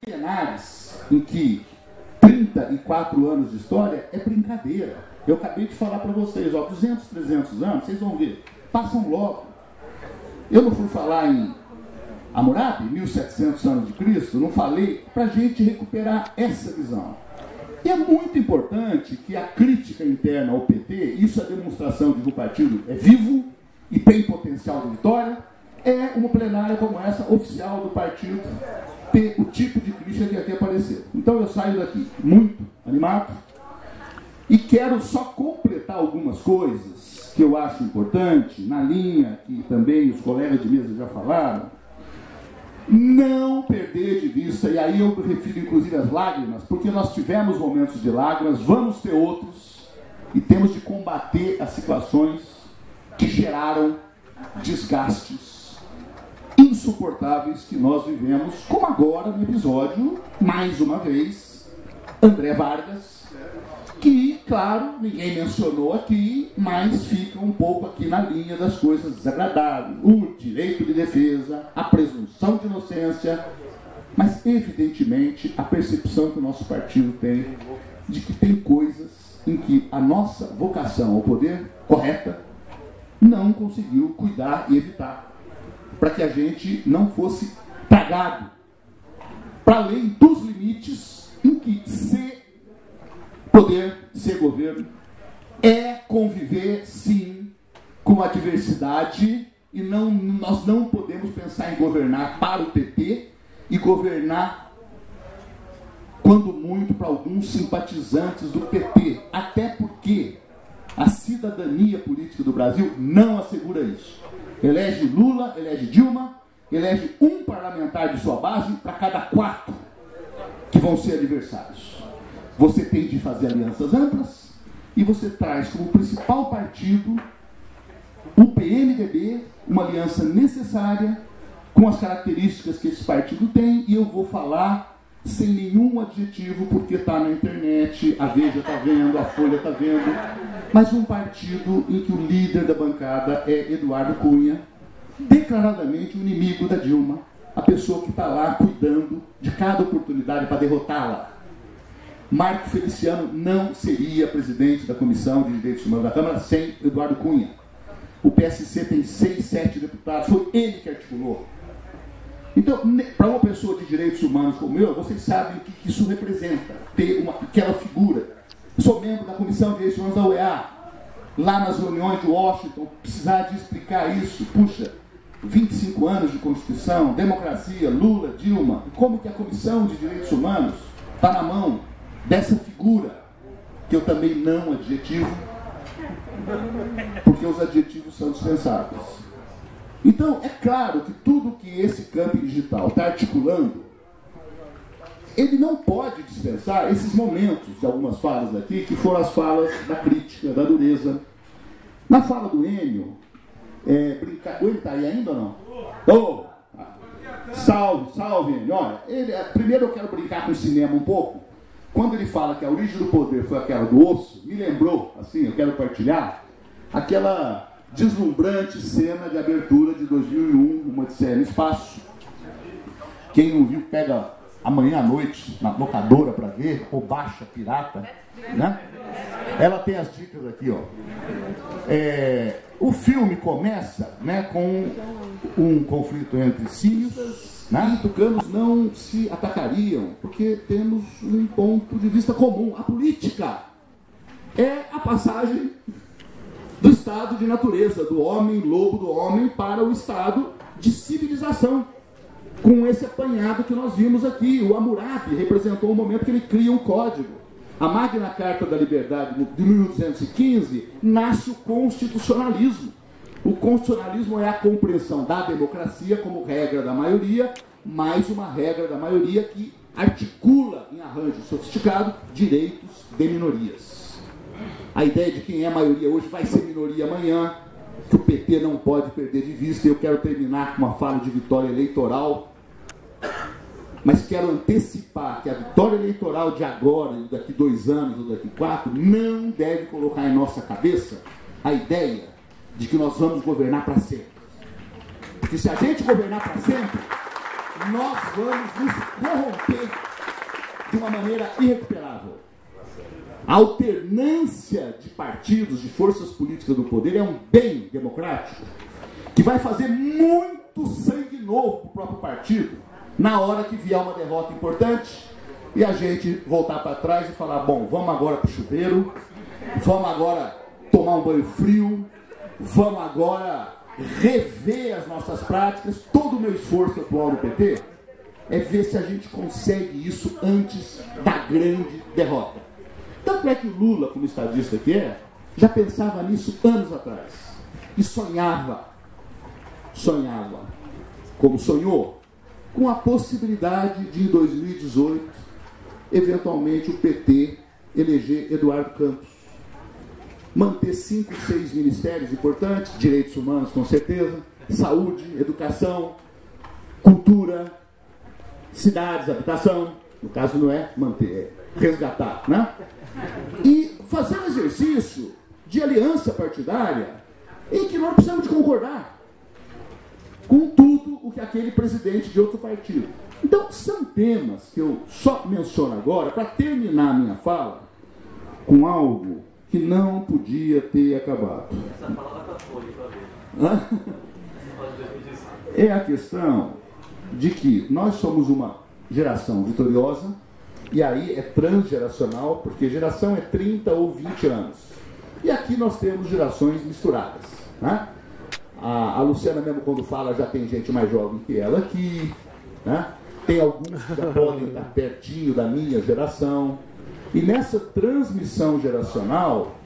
Centenares em que 34 anos de história é brincadeira. Eu acabei de falar para vocês, ó, 200, 300 anos, vocês vão ver, passam logo. Eu não fui falar em Hammurabi, 1700 anos de Cristo, não falei para a gente recuperar essa visão. E é muito importante que a crítica interna ao PT, isso é demonstração de que o partido é vivo e tem potencial de vitória, é uma plenária como essa, oficial do partido, ter o tipo de crítica que aqui apareceu. Então eu saio daqui muito animado e quero só completar algumas coisas que eu acho importante, na linha que também os colegas de mesa já falaram, não perder de vista, e aí eu me refiro inclusive às lágrimas, porque nós tivemos momentos de lágrimas, vamos ter outros, e temos de combater as situações que geraram desgastes insuportáveis que nós vivemos, como agora no episódio, mais uma vez, André Vargas, que, claro, ninguém mencionou aqui, mas fica um pouco aqui na linha das coisas desagradáveis. O direito de defesa, a presunção de inocência, mas, evidentemente, a percepção que o nosso partido tem de que tem coisas em que a nossa vocação ao poder correta não conseguiu cuidar e evitar, para que a gente não fosse tragado para além dos limites em que poder, ser governo, é conviver, sim, com a diversidade, e nós não podemos pensar em governar para o PT e governar, quando muito, para alguns simpatizantes do PT, até porque a cidadania política do Brasil não assegura isso. Elege Lula, elege Dilma, elege um parlamentar de sua base para cada 4 que vão ser adversários. Você tem de fazer alianças amplas e você traz como principal partido o PMDB, uma aliança necessária com as características que esse partido tem, e eu vou falar sem nenhum adjetivo porque está na internet, a Veja está vendo, a Folha está vendo, mas um partido em que o líder da bancada é Eduardo Cunha, declaradamente o inimigo da Dilma, a pessoa que está lá cuidando de cada oportunidade para derrotá-la. Marco Feliciano não seria presidente da Comissão de Direitos Humanos da Câmara sem Eduardo Cunha. O PSC tem 6, 7 deputados, foi ele que articulou. Então, para uma pessoa de direitos humanos como eu, vocês sabem o que isso representa, ter aquela figura. Eu sou membro da Comissão de Direitos Humanos da UEA, lá nas reuniões de Washington, precisar de explicar isso. Puxa, 25 anos de Constituição, democracia, Lula, Dilma, como que a Comissão de Direitos Humanos está na mão dessa figura, que eu também não adjetivo, porque os adjetivos são dispensáveis. Então, é claro que tudo que esse campo digital está articulando, ele não pode dispensar esses momentos de algumas falas aqui, que foram as falas da crítica, da dureza. Na fala do Enio, o Enio está aí ainda ou não? Oh, salve, salve, Enio. Olha, primeiro eu quero brincar com o cinema um pouco. Quando ele fala que a origem do poder foi aquela do osso, me lembrou, assim, eu quero partilhar, aquela deslumbrante cena de abertura de 2001, Uma Odisseia no Espaço. Quem não viu, pega amanhã à noite na locadora para ver, ou baixa pirata, né? Ela tem as dicas aqui, ó. O filme começa, né, com um conflito entre símios, né? E tucanos não se atacariam, porque temos um ponto de vista comum. A política é a passagem do estado de natureza, do homem, lobo do homem, para o estado de civilização. Com esse apanhado que nós vimos aqui, o Hammurabi representou o momento que ele cria um código. A Magna Carta da Liberdade de 1215 nasce o constitucionalismo. O constitucionalismo é a compreensão da democracia como regra da maioria, mais uma regra da maioria que articula em arranjo sofisticado direitos de minorias. A ideia de quem é maioria hoje vai ser minoria amanhã, que o PT não pode perder de vista. Eu quero terminar com uma fala de vitória eleitoral, mas quero antecipar que a vitória eleitoral de agora, daqui 2 anos ou daqui 4, não deve colocar em nossa cabeça a ideia de que nós vamos governar para sempre. Porque se a gente governar para sempre, nós vamos nos corromper de uma maneira irrecuperável. A alternância de partidos, de forças políticas do poder é um bem democrático que vai fazer muito sangue novo para o próprio partido na hora que vier uma derrota importante e a gente voltar para trás e falar, bom, vamos agora para o chuveiro, vamos agora tomar um banho frio, vamos agora rever as nossas práticas. Todo o meu esforço atual no PT é ver se a gente consegue isso antes da grande derrota. Tanto é que o Lula, como estadista que é, já pensava nisso anos atrás. E sonhava, como sonhou, com a possibilidade de, em 2018, eventualmente o PT eleger Eduardo Campos. Manter 5, 6 ministérios importantes, direitos humanos com certeza, saúde, educação, cultura, cidades, habitação, no caso não é manter, é resgatar, né? E fazer um exercício de aliança partidária em que nós precisamos de concordar com tudo o que aquele presidente de outro partido. Então, são temas que eu só menciono agora para terminar a minha fala com algo que não podia ter acabado. É a questão de que nós somos uma geração vitoriosa, e aí é transgeracional, porque geração é 30 ou 20 anos. E aqui nós temos gerações misturadas, né? A Luciana mesmo quando fala já tem gente mais jovem que ela aqui, né? Tem alguns que já podem estar pertinho da minha geração. E nessa transmissão geracional,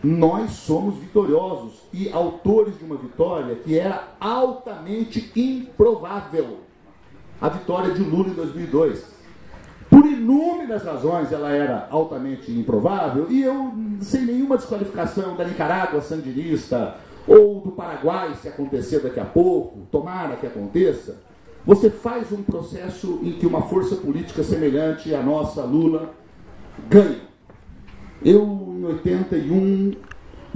nós somos vitoriosos e autores de uma vitória que era altamente improvável. A vitória de Lula em 2002. Por inúmeras razões ela era altamente improvável, e eu, sem nenhuma desqualificação da Nicarágua sandinista, ou do Paraguai, se acontecer daqui a pouco, tomara que aconteça, você faz um processo em que uma força política semelhante à nossa, Lula, ganha. Eu, em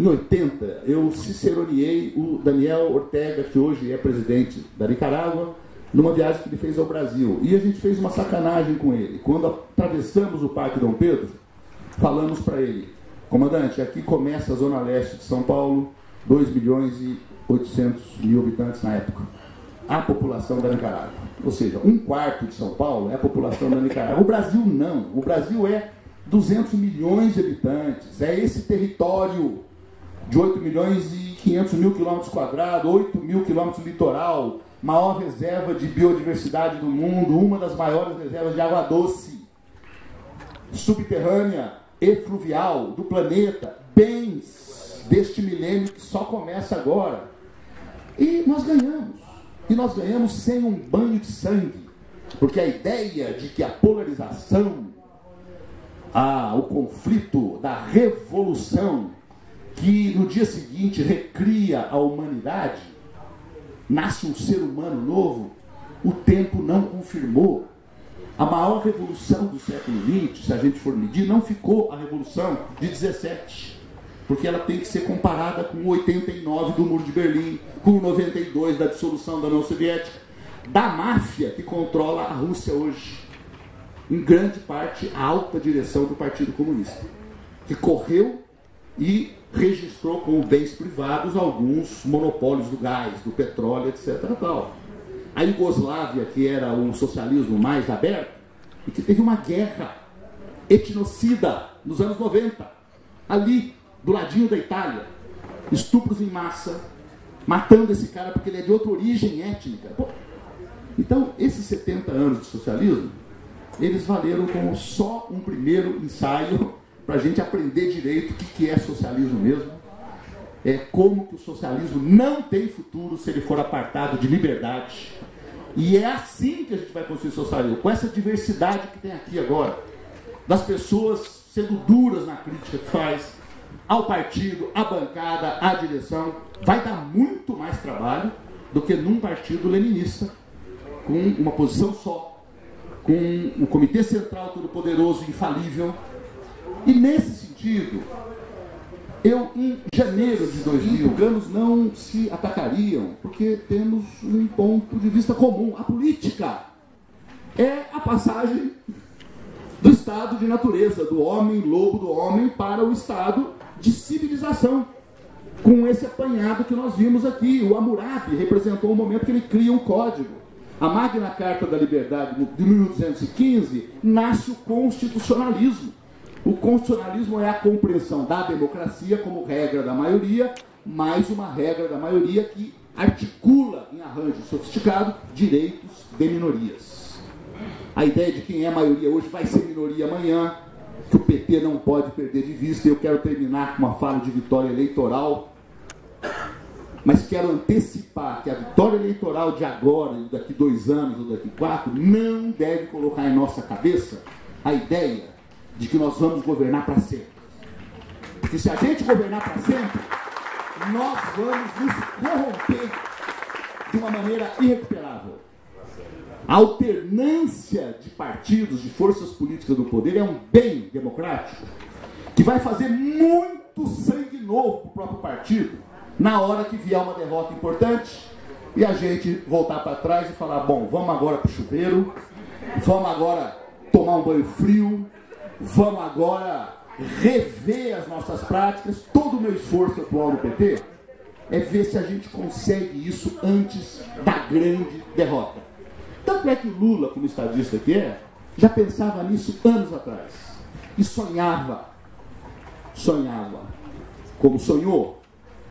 80, eu ciceroneei o Daniel Ortega, que hoje é presidente da Nicarágua, numa viagem que ele fez ao Brasil. E a gente fez uma sacanagem com ele. Quando atravessamos o Parque Dom Pedro, falamos para ele, comandante, aqui começa a Zona Leste de São Paulo, 2.800.000 habitantes na época. A população da Nicarágua. Ou seja, 1/4 de São Paulo é a população da Nicarágua. O Brasil não. O Brasil é 200 milhões de habitantes. É esse território de 8.500.000 quilômetros quadrados, 8.000 quilômetros de litoral, maior reserva de biodiversidade do mundo, uma das maiores reservas de água doce, subterrânea e fluvial do planeta, bens deste milênio que só começa agora. E nós ganhamos. E nós ganhamos sem um banho de sangue. Porque a ideia de que a polarização, o conflito da revolução, que no dia seguinte recria a humanidade, nasce um ser humano novo, o tempo não confirmou. A maior revolução do século XX, se a gente for medir, não ficou a Revolução de 17, porque ela tem que ser comparada com o 89 do Muro de Berlim, com o 92 da dissolução da União Soviética, da máfia que controla a Rússia hoje. Em grande parte, a alta direção do Partido Comunista, que correu e registrou como bens privados alguns monopólios do gás, do petróleo, etc. Tal. A Iugoslávia, que era o socialismo mais aberto, e que teve uma guerra etnocida nos anos 90, ali, do ladinho da Itália, estupros em massa, matando esse cara porque ele é de outra origem étnica. Pô, então, esses 70 anos de socialismo, eles valeram como só um primeiro ensaio para a gente aprender direito o que é socialismo mesmo, como que o socialismo não tem futuro se ele for apartado de liberdade. E é assim que a gente vai construir socialismo, com essa diversidade que tem aqui agora, das pessoas sendo duras na crítica que faz ao partido, à bancada, à direção. Vai dar muito mais trabalho do que num partido leninista, com uma posição só, com um comitê central todo-poderoso, infalível. E nesse sentido, eu, em janeiro de 2000, os não se atacariam, porque temos um ponto de vista comum. A política é a passagem do estado de natureza, do homem, lobo do homem, para o estado de civilização. Com esse apanhado que nós vimos aqui, o Hammurabi representou um momento que ele cria um código. A Magna Carta da Liberdade de 1215 nasce o constitucionalismo. O constitucionalismo é a compreensão da democracia como regra da maioria, mais uma regra da maioria que articula em arranjo sofisticado direitos de minorias. A ideia de quem é maioria hoje vai ser minoria amanhã, que o PT não pode perder de vista. Eu quero terminar com uma fala de vitória eleitoral, mas quero antecipar que a vitória eleitoral de agora, daqui 2 anos ou daqui 4, não deve colocar em nossa cabeça a ideia de que nós vamos governar para sempre. Porque se a gente governar para sempre, nós vamos nos corromper de uma maneira irrecuperável. A alternância de partidos, de forças políticas do poder é um bem democrático que vai fazer muito sangue novo para o próprio partido na hora que vier uma derrota importante e a gente voltar para trás e falar, bom, vamos agora para o chuveiro, vamos agora tomar um banho frio, vamos agora rever as nossas práticas. Todo o meu esforço atual no PT é ver se a gente consegue isso antes da grande derrota. Tanto é que Lula, como estadista que é, já pensava nisso anos atrás. E sonhava, como sonhou,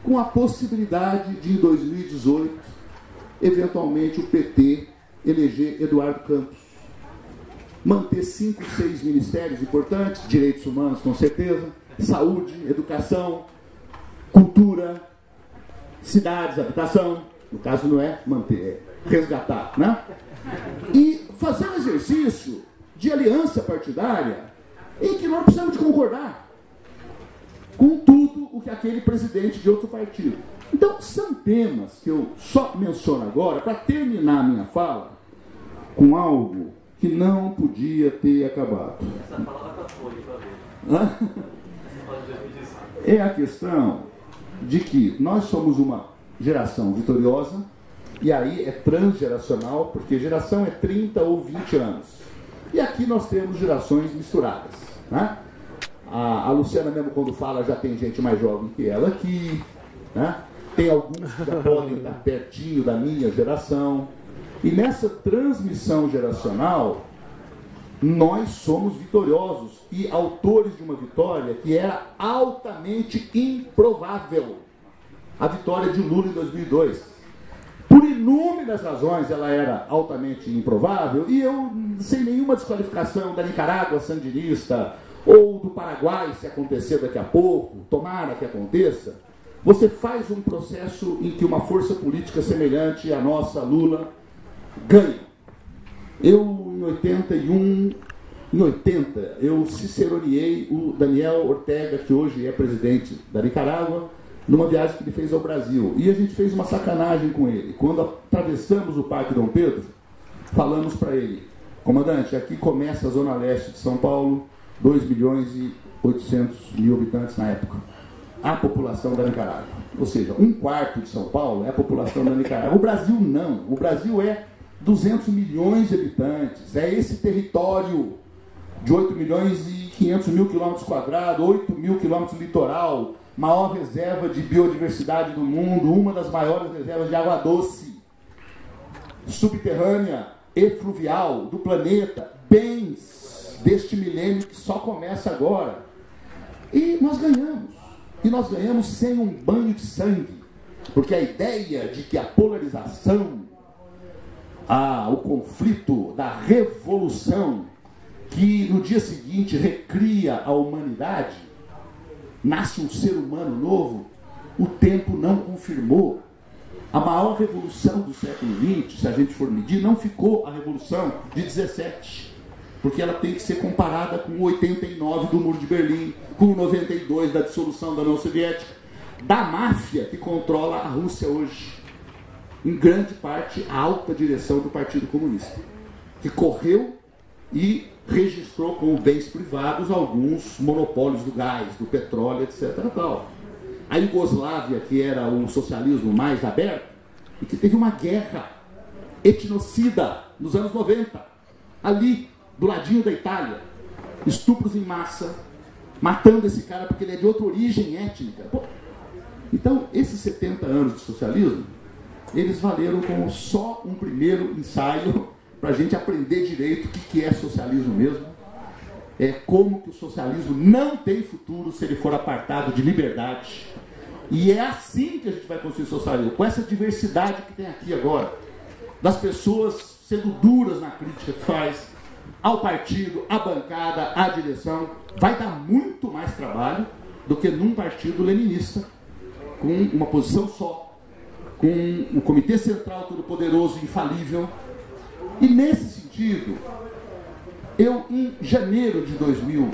com a possibilidade de, em 2018, eventualmente o PT eleger Eduardo Campos. Manter 5, 6 ministérios importantes, direitos humanos com certeza, saúde, educação, cultura, cidades, habitação, no caso não é manter, é resgatar, né? E fazer um exercício de aliança partidária em que nós precisamos de concordar com tudo o que aquele presidente de outro partido. Então, são temas que eu só menciono agora para terminar a minha fala com algo que não podia ter acabado. Essa palavra foi para ver. É a questão de que nós somos uma geração vitoriosa, e aí é transgeracional, porque geração é 30 ou 20 anos. E aqui nós temos gerações misturadas, né? A Luciana mesmo, quando fala, já tem gente mais jovem que ela aqui, né? Tem alguns que já podem estar pertinho da minha geração. E nessa transmissão geracional, nós somos vitoriosos e autores de uma vitória que era altamente improvável. A vitória de Lula em 2002. Por inúmeras razões ela era altamente improvável, e eu, sem nenhuma desqualificação da Nicarágua sandinista, ou do Paraguai, se acontecer daqui a pouco, tomara que aconteça, você faz um processo em que uma força política semelhante à nossa, Lula, ganha. Eu, em 80, eu ciceroneei o Daniel Ortega, que hoje é presidente da Nicarágua, numa viagem que ele fez ao Brasil. E a gente fez uma sacanagem com ele. Quando atravessamos o Parque Dom Pedro, falamos para ele, comandante, aqui começa a Zona Leste de São Paulo, 2.800.000 habitantes na época. A população da Nicarágua. Ou seja, 1/4 de São Paulo é a população da Nicarágua. O Brasil não. O Brasil é 200 milhões de habitantes. É esse território de 8.500.000 quilômetros quadrados, 8.000 quilômetros litoral, maior reserva de biodiversidade do mundo, uma das maiores reservas de água doce, subterrânea e fluvial do planeta, bens deste milênio que só começa agora. E nós ganhamos. E nós ganhamos sem um banho de sangue. Porque a ideia de que a polarização, o conflito da revolução, que no dia seguinte recria a humanidade, nasce um ser humano novo, o tempo não confirmou. A maior revolução do século XX, se a gente for medir, não ficou a revolução de 17, porque ela tem que ser comparada com o 89 do Muro de Berlim, com o 92 da dissolução da União Soviética, da máfia que controla a Rússia hoje, em grande parte a alta direção do Partido Comunista, que correu e registrou como bens privados alguns monopólios do gás, do petróleo, etc. Tal. A Iugoslávia, que era o socialismo mais aberto, e que teve uma guerra etnocida nos anos 90, ali, do ladinho da Itália. estupros em massa, matando esse cara porque ele é de outra origem étnica. Pô, então, esses 70 anos de socialismo, eles valeram como só um primeiro ensaio para a gente aprender direito o que é socialismo mesmo. Como que o socialismo não tem futuro se ele for apartado de liberdade. E é assim que a gente vai construir o socialismo, com essa diversidade que tem aqui agora, das pessoas sendo duras na crítica que faz ao partido, à bancada, à direção. Vai dar muito mais trabalho do que num partido leninista, com uma posição só, com um comitê central todo-poderoso e infalível. E nesse sentido, eu, em janeiro de 2000,